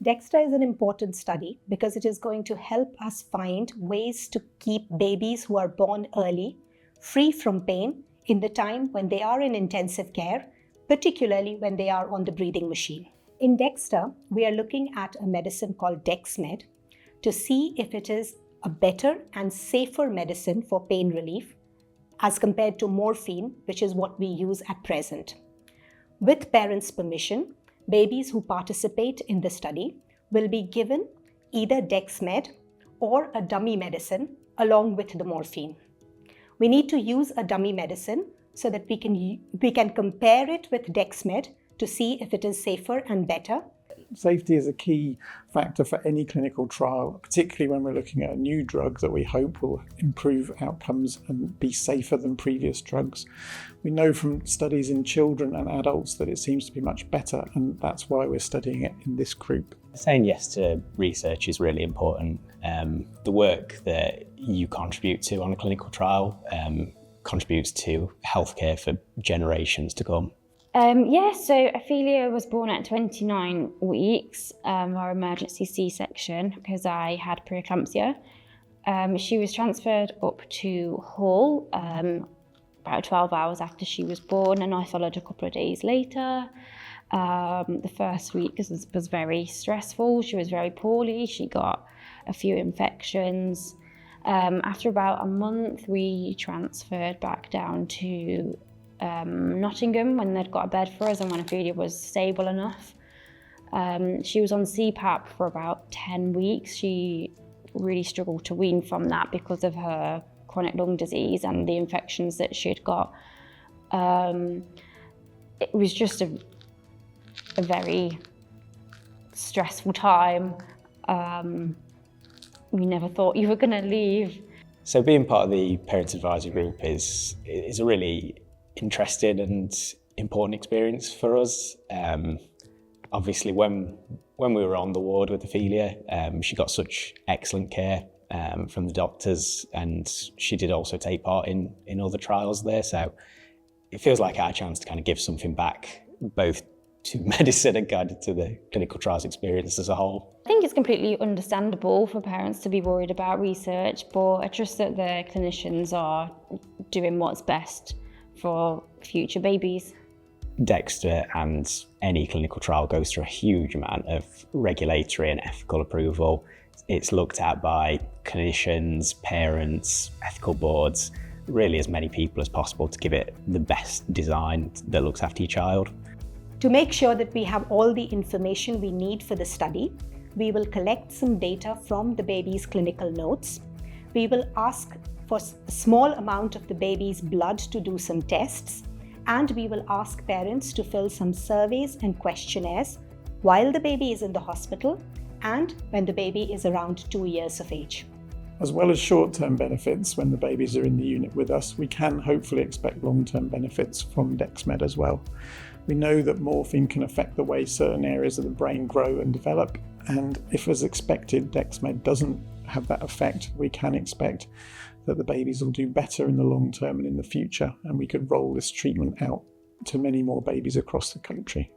DEXTA is an important study because it is going to help us find ways to keep babies who are born early free from pain in the time when they are in intensive care, particularly when they are on the breathing machine. In DEXTA, we are looking at a medicine called DexMed to see if it is a better and safer medicine for pain relief as compared to morphine, which is what we use at present. With parents' permission, babies who participate in the study will be given either DexMed or a dummy medicine along with the morphine. We need to use a dummy medicine so that we can compare it with DexMed to see if it is safer and better. Safety is a key factor for any clinical trial, particularly when we're looking at a new drug that we hope will improve outcomes and be safer than previous drugs. We know from studies in children and adults that it seems to be much better, and that's why we're studying it in this group. Saying yes to research is really important. The work that you contribute to on a clinical trial contributes to healthcare for generations to come. So Ophelia was born at 29 weeks, our emergency C-section, because I had preeclampsia. She was transferred up to Hull about 12 hours after she was born, and I followed a couple of days later. The first week was very stressful. She was very poorly. She got a few infections. After about a month, we transferred back down to Nottingham when they'd got a bed for us and when Ophelia was stable enough. She was on CPAP for about 10 weeks. She really struggled to wean from that because of her chronic lung disease and the infections that she'd got. It was just a very stressful time. We never thought you were going to leave. So being part of the Parents Advisory Group is a really interesting and important experience for us. Obviously, when we were on the ward with Ophelia, she got such excellent care from the doctors, and she did also take part in other trials there. So it feels like our chance to kind of give something back, both to medicine and kind of to the clinical trials experience as a whole. I think it's completely understandable for parents to be worried about research, but I trust that the clinicians are doing what's best for future babies. DEXTA and any clinical trial goes through a huge amount of regulatory and ethical approval. It's looked at by clinicians, parents, ethical boards, really as many people as possible to give it the best design that looks after your child. To make sure that we have all the information we need for the study, we will collect some data from the baby's clinical notes. We will ask for a small amount of the baby's blood to do some tests, and we will ask parents to fill some surveys and questionnaires while the baby is in the hospital and when the baby is around 2 years of age. As well as short-term benefits when the babies are in the unit with us, we can hopefully expect long-term benefits from DexMed as well. We know that morphine can affect the way certain areas of the brain grow and develop, and if as expected DexMed doesn't have that effect, we can expect that the babies will do better in the long term and in the future, and we could roll this treatment out to many more babies across the country.